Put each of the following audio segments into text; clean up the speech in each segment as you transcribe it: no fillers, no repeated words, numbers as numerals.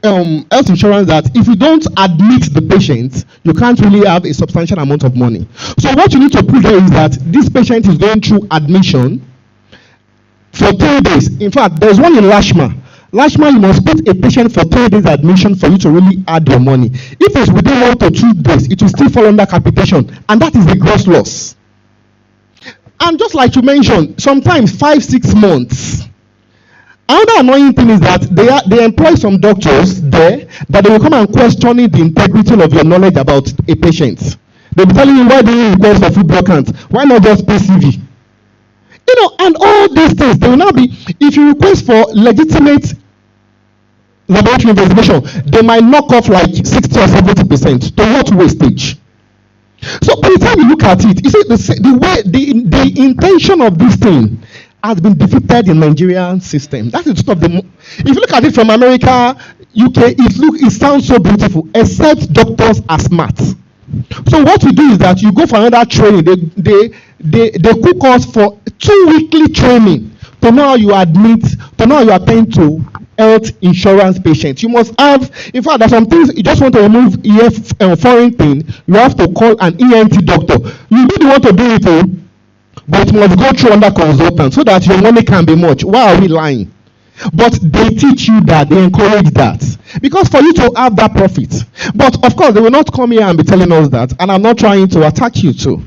health insurance that if you don't admit the patient, you can't really have a substantial amount of money. So what you need to prove there is that this patient is going through admission for 3 days. In fact, there's one in Lashma. Lashma, you must put a patient for 3 days admission for you to really add your money. If it's within 1 to 2 days, it will still fall under capitation, and that is the gross loss. And just like you mentioned, sometimes 5-6 months. Another annoying thing is that they employ some doctors there that they will come and questioning the integrity of your knowledge about a patient. They'll be telling you, why do you request for food block count? Why not just pay CV? You know, and all these things, they will now be, if you request for legitimate laboratory investigation, they might knock off like 60 or 70%. To what wastage? So by the time you look at it, you see the way the intention of this thing has been defeated in Nigerian system. That is sort of the. If you look at it from America, UK, it sounds so beautiful, except doctors are smart. So what you do is that you go for another training. They cook us for 2 weekly training to know how you admit, to know how you attend to health insurance patients. You must have, in fact, there's some things you just want to remove foreign thing. You have to call an ENT doctor. You really want to do it, but it must go through under consultant so that your money can be much. Why are we lying? But they teach you that, they encourage that, because for you to have that profit. But of course, they will not come here and be telling us that, and I'm not trying to attack you too.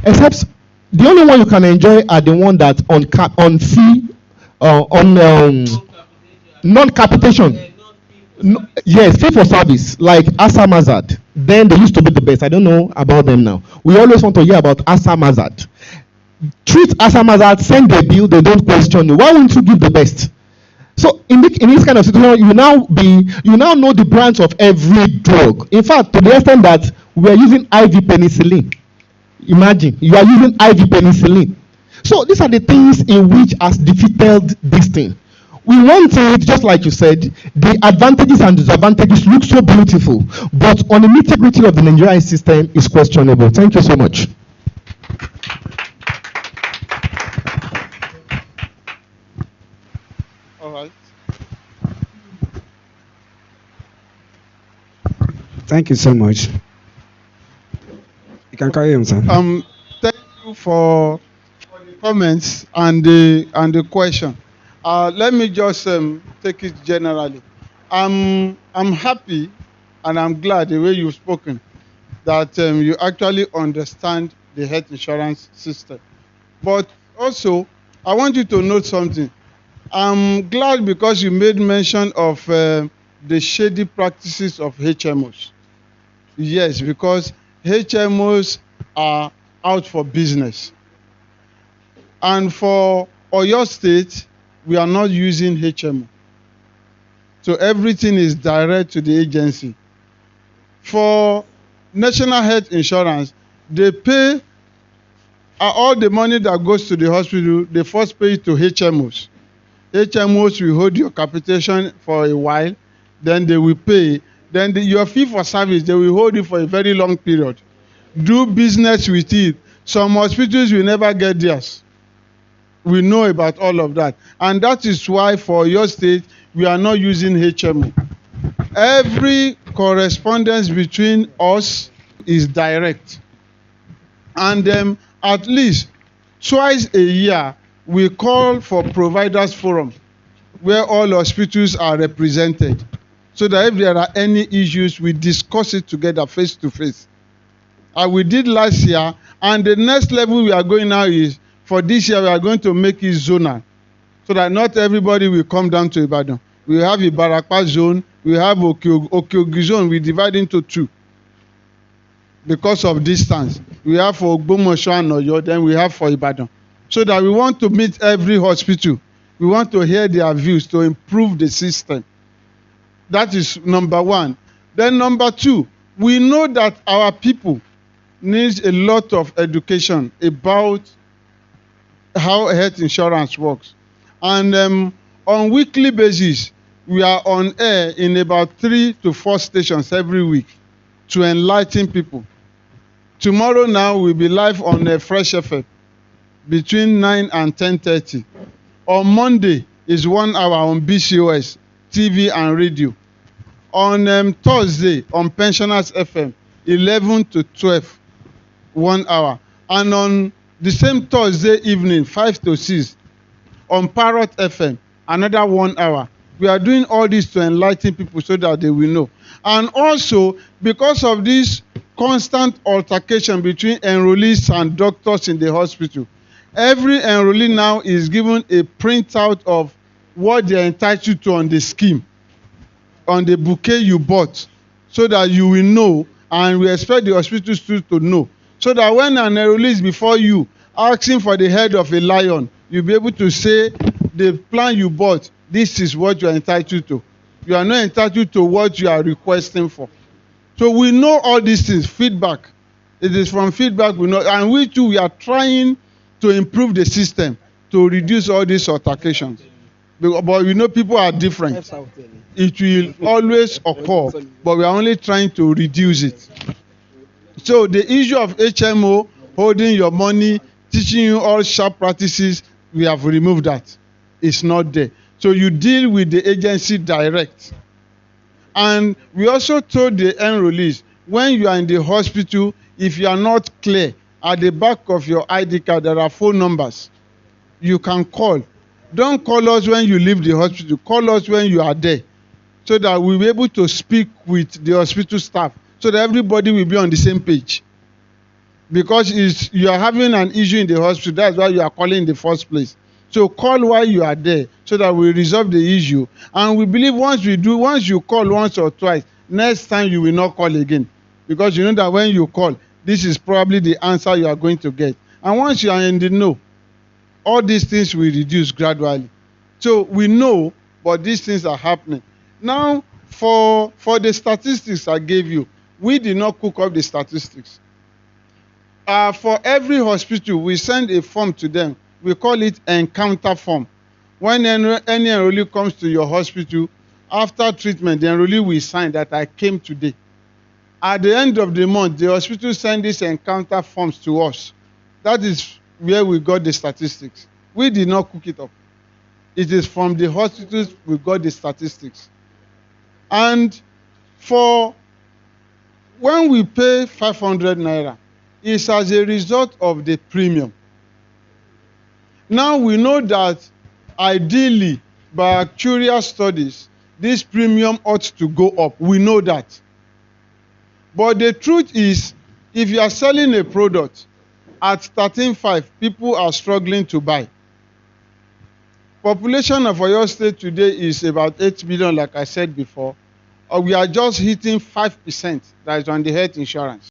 Except the only one you can enjoy are the one that on fee, non-capitation. No, yes, fee for service, like Asa Mazad. Then they used to be the best. I don't know about them now. We always want to hear about Asa Mazad. Treat Asa Mazad, send the bill, they don't question you. Why won't you give the best? So in this kind of situation, you now know the brands of every drug. In fact, to the extent that we are using IV penicillin. Imagine, you are using IV penicillin. So these are the things in which has defeated this thing. We want it, just like you said, the advantages and disadvantages look so beautiful, but on the nitty-gritty of the Nigerian system is questionable. Thank you so much. All right. Thank you so much. You can carry on, sir. Thank you for the comments and the question. Let me just take it generally. I'm happy and I'm glad the way you've spoken that you actually understand the health insurance system. But also, I want you to note something. I'm glad because you made mention of the shady practices of HMOs. Yes, because HMOs are out for business. And for Oyo State, we are not using HMO. So everything is direct to the agency. For National Health Insurance, they pay all the money that goes to the hospital, they first pay it to HMOs. HMOs will hold your capitation for a while, then they will pay. Then your fee for service, they will hold it for a very long period. Do business with it. Some hospitals will never get theirs. We know about all of that. And that is why for your state, we are not using HMO. Every correspondence between us is direct. And at least twice a year, we call for providers forum where all hospitals are represented, so that if there are any issues, we discuss it together face to face. We did last year, and the next level we are going now is, for this year, we are going to make it zonal, so that not everybody will come down to Ibadan. We have Ibarapa zone, we have Okeogi zone, we divide into 2 because of distance. We have for Ogbomoso and Oyo, then we have for Ibadan. So that we want to meet every hospital. We want to hear their views to improve the system. That is number 1. Then number 2, we know that our people need a lot of education about how health insurance works. And on weekly basis, we are on air in about 3 to 4 stations every week to enlighten people. Tomorrow now we'll be live on Fresh FM between 9 and 10:30. On Monday is 1 hour on BCOS, TV and radio. On Thursday, on Pensioners FM, 11 to 12, 1 hour. And on the same Thursday evening, 5 to 6, on Parrot FM, another 1 hour. We are doing all this to enlighten people so that they will know. And also, because of this constant altercation between enrollees and doctors in the hospital, every enrollee now is given a printout of what they are entitled to on the scheme, on the bouquet you bought, so that you will know, and we expect the hospitals to know, so that when an enrollee is before you asking for the head of a lion, you'll be able to say the plan you bought, this is what you are entitled to. You are not entitled to what you are requesting for. So we know all these things, feedback. It is from feedback we know, and we too, we are trying to improve the system to reduce all these altercations. But you know, people are different. It will always occur, but we are only trying to reduce it. So the issue of HMO, holding your money, teaching you all sharp practices, we have removed that. It's not there. So you deal with the agency direct. And we also told the enrollees, when you are in the hospital, if you are not clear, at the back of your ID card, there are phone numbers. You can call. Don't call us when you leave the hospital. Call us when you are there, so that we'll be able to speak with the hospital staff, so that everybody will be on the same page. Because you are having an issue in the hospital, that's why you are calling in the first place. So call while you are there, so that we resolve the issue. And we believe once you call once or twice, next time you will not call again. Because you know that when you call, this is probably the answer you are going to get. And once you are in the know, all these things will reduce gradually. So we know, but these things are happening. Now, for the statistics I gave you, we did not cook up the statistics. For every hospital, we send a form to them. We call it encounter form. When any enrollee comes to your hospital, after treatment, the enrollee will sign that I came today. At the end of the month, the hospital send these encounter forms to us. That is where we got the statistics. We did not cook it up. It is from the hospitals we got the statistics. And for when we pay 500 naira, it's as a result of the premium. Now we know that ideally, by actuarial studies, this premium ought to go up. We know that. But the truth is, if you are selling a product at 13.5, people are struggling to buy. Population of Oyo State today is about 8 million, like I said before. Or we are just hitting 5% that is on the health insurance.